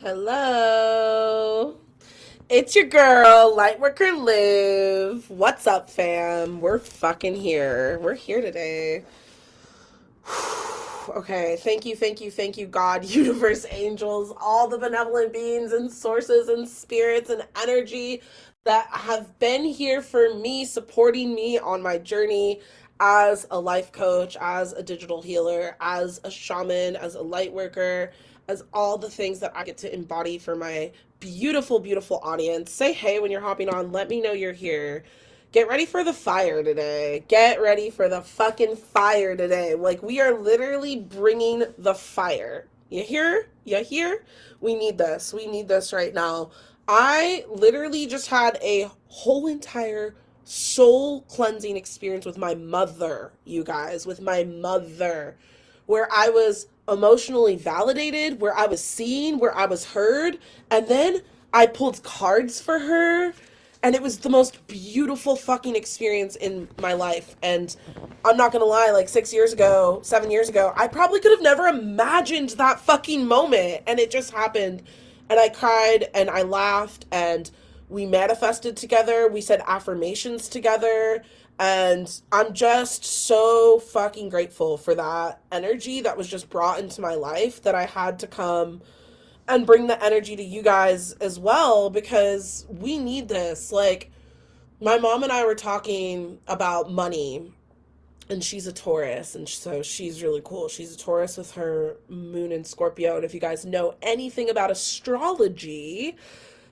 Hello. It's your girl, Lightworker Liv. What's up, fam? We're fucking here. We're here today. Okay, thank you, God, universe, angels, all the benevolent beings and sources and spirits and energy that have been here for me, supporting me on my journey as a life coach, as a digital healer, as a shaman, as a light worker, as all the things that I get to embody for my beautiful, beautiful audience. Say hey when you're hopping on. Let me know you're here. Get ready for the fire today. Get ready for the fucking fire today. Like, we are literally bringing the fire. You hear? You hear? We need this. We need this right now. I literally just had a whole entire soul cleansing experience with my mother, you guys, with my mother, where I was emotionally validated, where I was seen, where I was heard, and then I pulled cards for her, and it was the most beautiful fucking experience in my life. And I'm not gonna lie, like 6 years ago, 7 years ago, I probably could have never imagined that fucking moment, and it just happened. And I cried and I laughed, and we manifested together, we said affirmations together, and I'm just so fucking grateful for that energy that was just brought into my life, that I had to come and bring the energy to you guys as well, because we need this. Like, my mom and I were talking about money, and she's a Taurus, and so she's really cool. She's a Taurus with her moon in Scorpio. And if you guys know anything about astrology,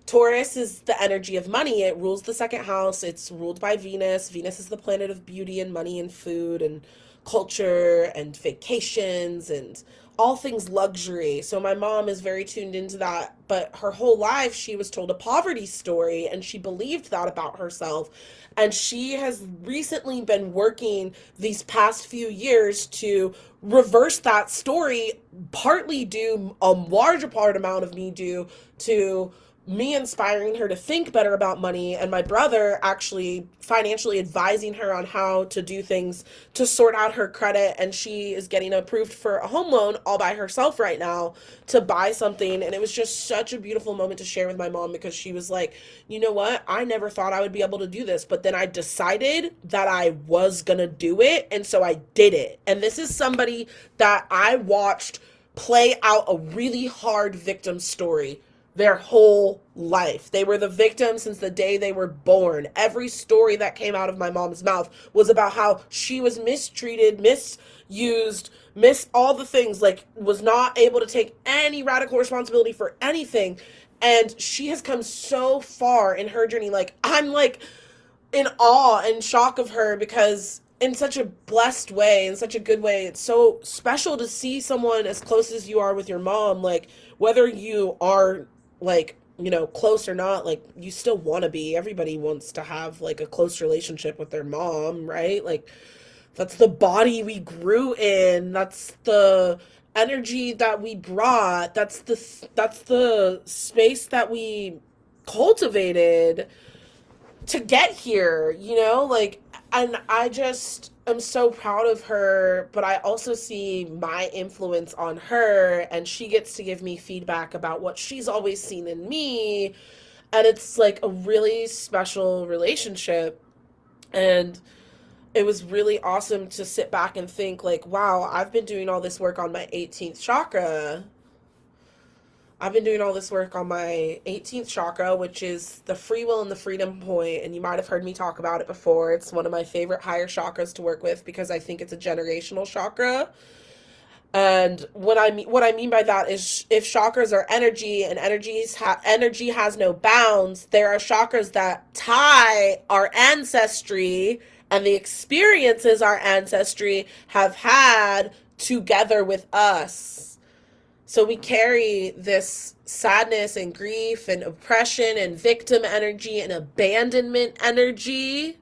Taurus is the energy of money. It rules the second house. It's ruled by Venus. Venus is the planet of beauty and money and food and culture and vacations and all things luxury. So my mom is very tuned into that. But her whole life, she was told a poverty story, and she believed that about herself. And she has recently been working these past few years to reverse that story, partly due, a larger part amount of me due to me inspiring her to think better about money, and my brother actually financially advising her on how to do things to sort out her credit. And she is getting approved for a home loan all by herself right now to buy something. And it was just such a beautiful moment to share with my mom, because she was like, you know what, I never thought I would be able to do this, but then I decided that I was gonna do it, and so I did it. And this is somebody that I watched play out a really hard victim story their whole life. They were the victim since the day they were born. Every story that came out of my mom's mouth was about how she was mistreated, misused, miss all the things, like was not able to take any radical responsibility for anything. And she has come so far in her journey. Like, I'm like in awe and shock of her, because in such a blessed way, in such a good way, it's so special to see someone as close as you are with your mom. Like, whether you are, like, you know, close or not, like, you still want to be. Everybody wants to have like a close relationship with their mom, right? Like, that's the body we grew in. That's the energy that we brought. That's the space that we cultivated to get here, you know? Like, and I just am so proud of her, but I also see my influence on her, and she gets to give me feedback about what she's always seen in me. And it's like a really special relationship. And it was really awesome to sit back and think, like, wow, I've been doing all this work on my 18th chakra. I've been doing all this work on my 18th chakra, which is the free will and the freedom point. And you might have heard me talk about it before. It's one of my favorite higher chakras to work with, because I think it's a generational chakra. And what I mean by that is, if chakras are energy, and energy has no bounds, there are chakras that tie our ancestry and the experiences our ancestry have had together with us. So we carry this sadness and grief and oppression and victim energy and abandonment energy,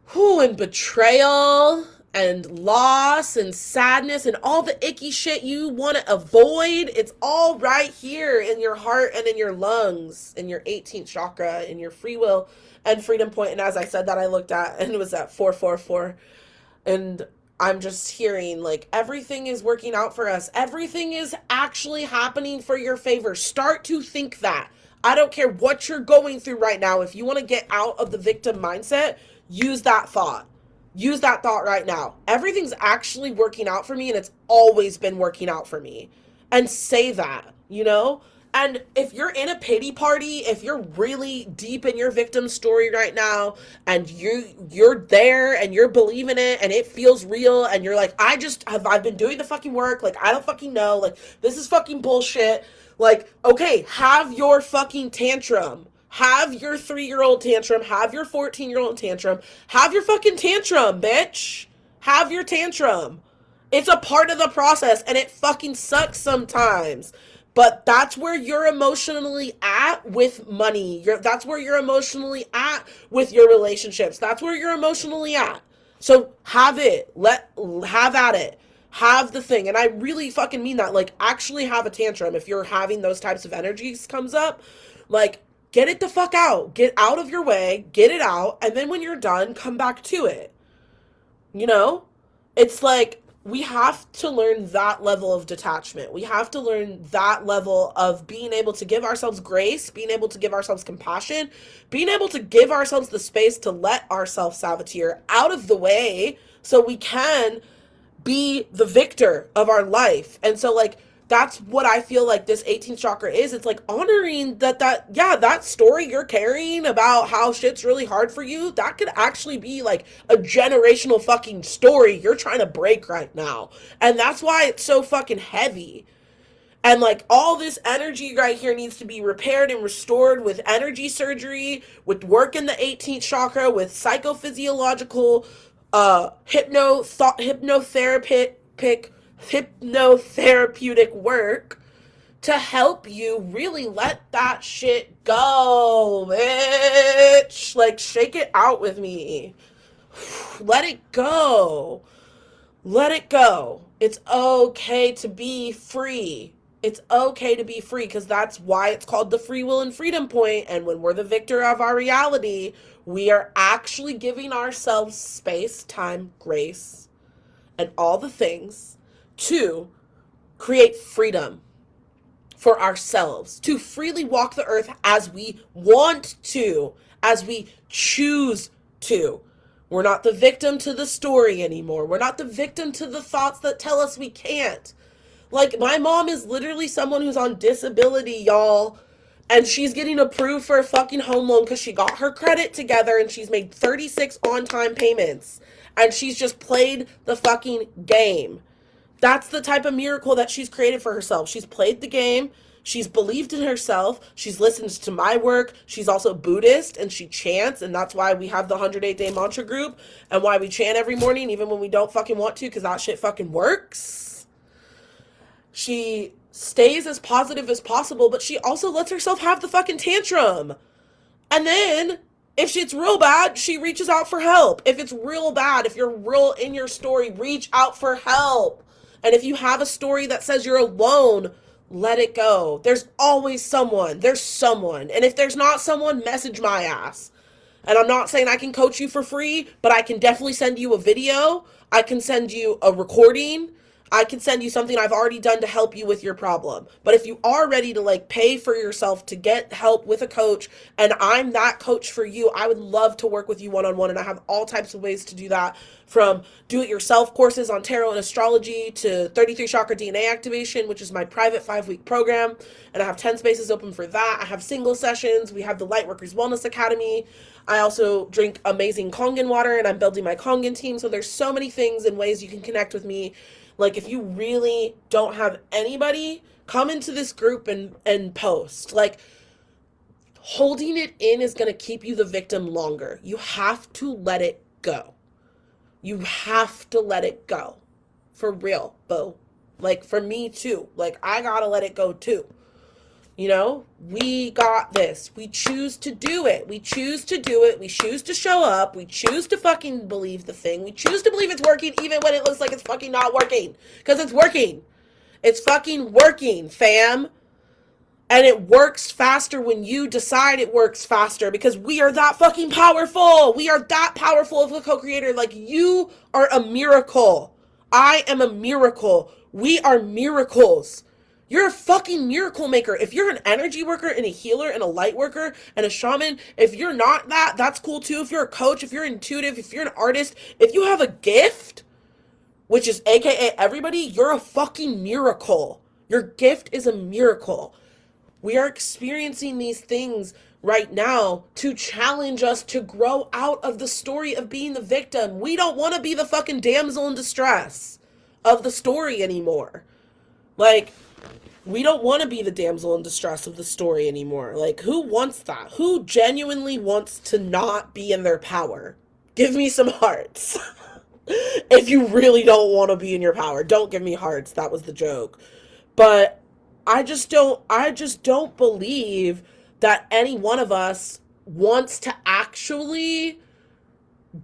who, and betrayal and loss and sadness and all the icky shit you want to avoid. It's all right here in your heart and in your lungs, in your 18th chakra, in your free will and freedom point. And as I said that, I looked at, and it was at 444. And I'm just hearing like everything is working out for us. Everything is actually happening for your favor. Start to think that. I don't care what you're going through right now. If you want to get out of the victim mindset, use that thought. Use that thought right now. Everything's actually working out for me, and it's always been working out for me. And say that, you know? And if you're in a pity party, if you're really deep in your victim story right now, and you're there and you're believing it and it feels real, and you're like, I've been doing the fucking work, like I don't fucking know, like this is fucking bullshit. Like, okay, have your fucking tantrum. Have your 3-year-old tantrum, have your 14-year-old tantrum, have your fucking tantrum, bitch. Have your tantrum. It's a part of the process, and it fucking sucks sometimes. But that's where you're emotionally at with money. That's where you're emotionally at with your relationships. That's where you're emotionally at. So have it. Have at it. Have the thing. And I really fucking mean that. Like, actually have a tantrum if you're having those types of energies comes up. Like, get it the fuck out. Get out of your way. Get it out. And then when you're done, come back to it. You know? It's like, we have to learn that level of detachment. We have to learn that level of being able to give ourselves grace, being able to give ourselves compassion, being able to give ourselves the space to let our self-saboteur out of the way so we can be the victor of our life. And so, like, that's what I feel like this 18th chakra is. It's like honoring that story you're carrying about how shit's really hard for you, that could actually be like a generational fucking story you're trying to break right now. And that's why it's so fucking heavy. And like all this energy right here needs to be repaired and restored with energy surgery, with work in the 18th chakra, with psychophysiological hypnotherapeutic work to help you really let that shit go, bitch. Like, shake it out with me. Let it go. Let it go. It's okay to be free. It's okay to be free, because that's why it's called the free will and freedom point. And when we're the victor of our reality, we are actually giving ourselves space, time, grace, and all the things to create freedom for ourselves, to freely walk the earth as we want to, as we choose to. We're not the victim to the story anymore. We're not the victim to the thoughts that tell us we can't. Like, my mom is literally someone who's on disability, y'all. And she's getting approved for a fucking home loan because she got her credit together and she's made 36 on-time payments. And she's just played the fucking game. That's the type of miracle that she's created for herself. She's played the game. She's believed in herself. She's listened to my work. She's also Buddhist and she chants. And that's why we have the 108-day mantra group and why we chant every morning, even when we don't fucking want to, because that shit fucking works. She stays as positive as possible, but she also lets herself have the fucking tantrum. And then, if it's real bad, she reaches out for help. If it's real bad, if you're real in your story, reach out for help. And if you have a story that says you're alone, let it go. There's always someone. There's someone. And if there's not someone, message my ass. And I'm not saying I can coach you for free, but I can definitely send you a video. I can send you a recording. I can send you something I've already done to help you with your problem. But if you are ready to like pay for yourself to get help with a coach, and I'm that coach for you, I would love to work with you one-on-one. And I have all types of ways to do that, from do-it-yourself courses on tarot and astrology to 33 chakra DNA activation, which is my private 5-week program. And I have 10 spaces open for that. I have single sessions. We have the Lightworkers Wellness Academy. I also drink amazing Kangen water, and I'm building my Kangen team. So there's so many things and ways you can connect with me. Like, if you really don't have anybody, come into this group and post. Like, holding it in is going to keep you the victim longer. You have to let it go. You have to let it go. For real, boo. Like, for me too. Like, I gotta let it go too. You know, we got this. We choose to do it. We choose to do it. We choose to show up. We choose to fucking believe the thing. We choose to believe it's working even when it looks like it's fucking not working. Because it's working. It's fucking working, fam. And it works faster when you decide it works faster, because we are that fucking powerful. We are that powerful of a co-creator. Like, you are a miracle. I am a miracle. We are miracles. You're a fucking miracle maker. If you're an energy worker and a healer and a light worker and a shaman, if you're not that, that's cool too. If you're a coach, if you're intuitive, if you're an artist, if you have a gift, which is AKA everybody, you're a fucking miracle. Your gift is a miracle. We are experiencing these things right now to challenge us to grow out of the story of being the victim. We don't want to be the fucking damsel in distress of the story anymore. Like, we don't want to be the damsel in distress of the story anymore. Like, who wants that? Who genuinely wants to not be in their power? Give me some hearts. If you really don't want to be in your power, don't give me hearts. That was the joke. But I just don't believe that any one of us wants to actually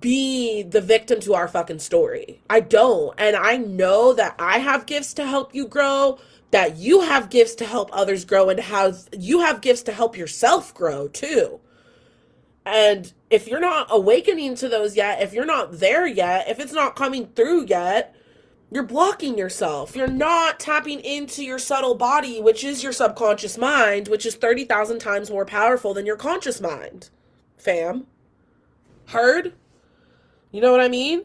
be the victim to our fucking story. I don't. And I know that I have gifts to help you grow, that you have gifts to help others grow, and how you have gifts to help yourself grow too. And if you're not awakening to those yet, if you're not there yet, if it's not coming through yet, you're blocking yourself. You're not tapping into your subtle body, which is your subconscious mind, which is 30,000 times more powerful than your conscious mind. Fam. Heard? You know what I mean?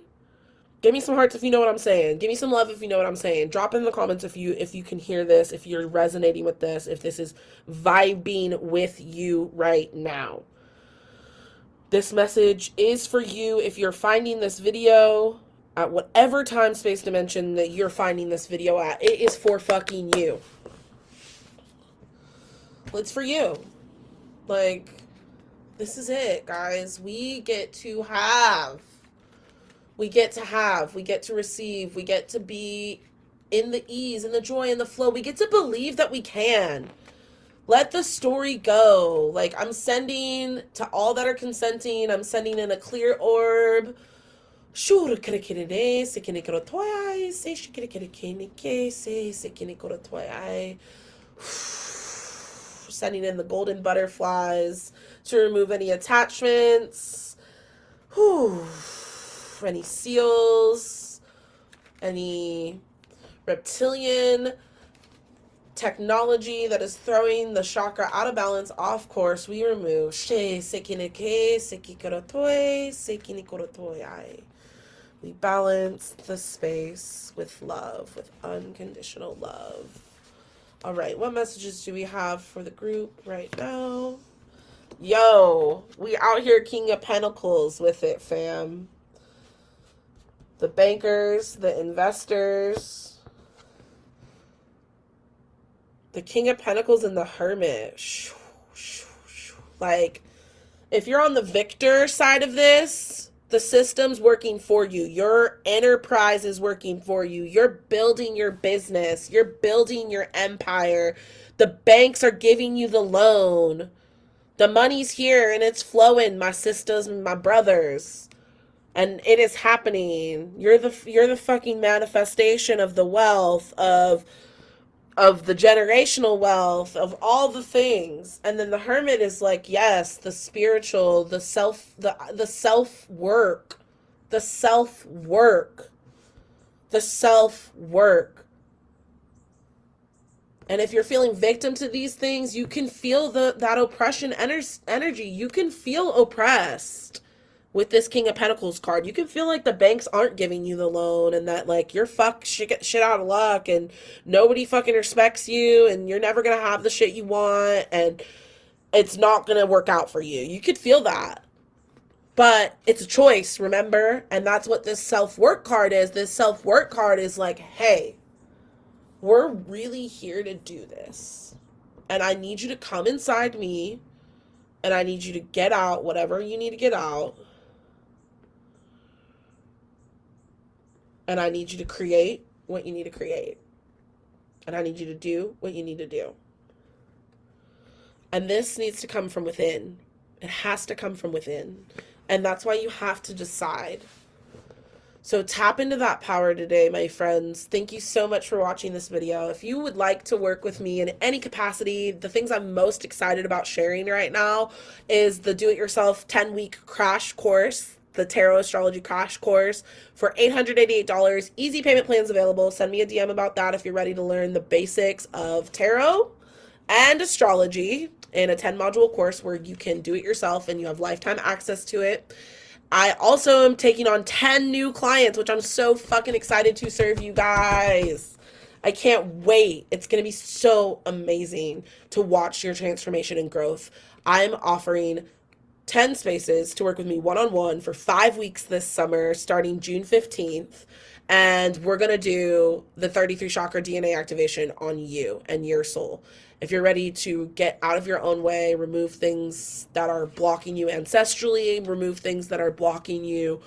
Give me some hearts if you know what I'm saying. Give me some love if you know what I'm saying. Drop in the comments if you can hear this, if you're resonating with this, if this is vibing with you right now. This message is for you if you're finding this video at whatever time, space, dimension that you're finding this video at. It is for fucking you. It's for you. Like, this is it, guys. We get to have. We get to receive. We get to be in the ease, in the joy, in the flow. We get to believe that we can. Let the story go. Like, I'm sending to all that are consenting, I'm sending in a clear orb. Sending in the golden butterflies to remove any attachments. Any seals, any reptilian technology that is throwing the chakra out of balance, off course, we remove. We balance the space with love, with unconditional love. All right, what messages do we have for the group right now? Yo, we out here King of Pentacles with it, fam. The bankers, the investors, the King of Pentacles and the Hermit. Like, if you're on the victor side of this, the system's working for you. Your enterprise is working for you. You're building your business. You're building your empire. The banks are giving you the loan. The money's here and it's flowing, my sisters and my brothers. And it is happening. You're the fucking manifestation of the wealth, of the generational wealth, of all the things. And then the Hermit is like, yes, the spiritual, the self work. And if you're feeling victim to these things, you can feel that oppression energy. You can feel oppressed with this King of Pentacles card. You can feel like the banks aren't giving you the loan, and that, like, you're shit out of luck, and nobody fucking respects you, and you're never gonna have the shit you want, and it's not gonna work out for you. You could feel that. But it's a choice, remember? And that's what this self-work card is. This self-work card is like, hey, we're really here to do this. And I need you to come inside me, and I need you to get out whatever you need to get out. And I need you to create what you need to create. And I need you to do what you need to do. And this needs to come from within. It has to come from within. And that's why you have to decide. So tap into that power today, my friends. Thank you so much for watching this video. If you would like to work with me in any capacity, the things I'm most excited about sharing right now is the do-it-yourself 10-week crash course, the Tarot Astrology crash course for $888. Easy payment plans available. Send me a DM about that if you're ready to learn the basics of tarot and astrology in a 10 module course where you can do it yourself and you have lifetime access to it. I also am taking on 10 new clients, which I'm so fucking excited to serve you guys. I can't wait. It's going to be so amazing to watch your transformation and growth. I'm offering 10 spaces to work with me one-on-one for 5 weeks this summer, starting June 15th. And we're going to do the 33 chakra DNA activation on you and your soul. If you're ready to get out of your own way, remove things that are blocking you ancestrally, remove things that are blocking you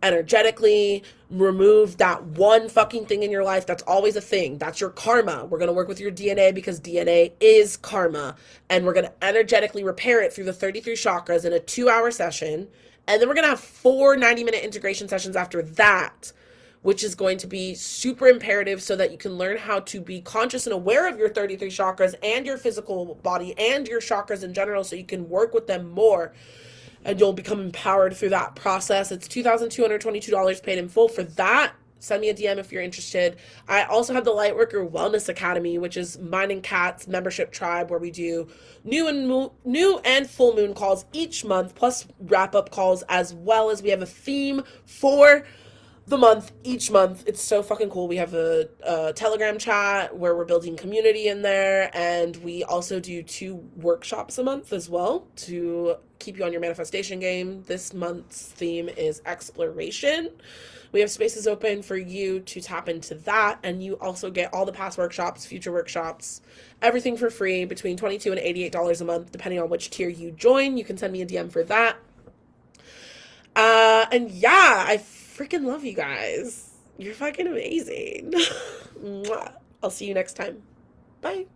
energetically, remove that one fucking thing in your life that's always a thing. That's your karma. We're going to work with your DNA because DNA is karma. And we're going to energetically repair it through the 33 chakras in a 2-hour session. And then we're going to have 4 90-minute integration sessions after that, which is going to be super imperative so that you can learn how to be conscious and aware of your 33 chakras and your physical body and your chakras in general so you can work with them more and you'll become empowered through that process. It's $2,222 paid in full for that. Send me a DM if you're interested. I also have the Lightworker Wellness Academy, which is mine and Kat's membership tribe where we do new and full moon calls each month, plus wrap-up calls, as well as we have a theme for the month each month. It's so fucking cool. We have a Telegram chat where we're building community in there, and we also do 2 workshops a month as well to keep you on your manifestation game. This month's theme is exploration. We have spaces open for you to tap into that, and you also get all the past workshops, future workshops, everything for free between $22 and $88 a month, depending on which tier you join. You can send me a DM for that. And yeah, I freaking love you guys. You're fucking amazing. I'll see you next time. Bye.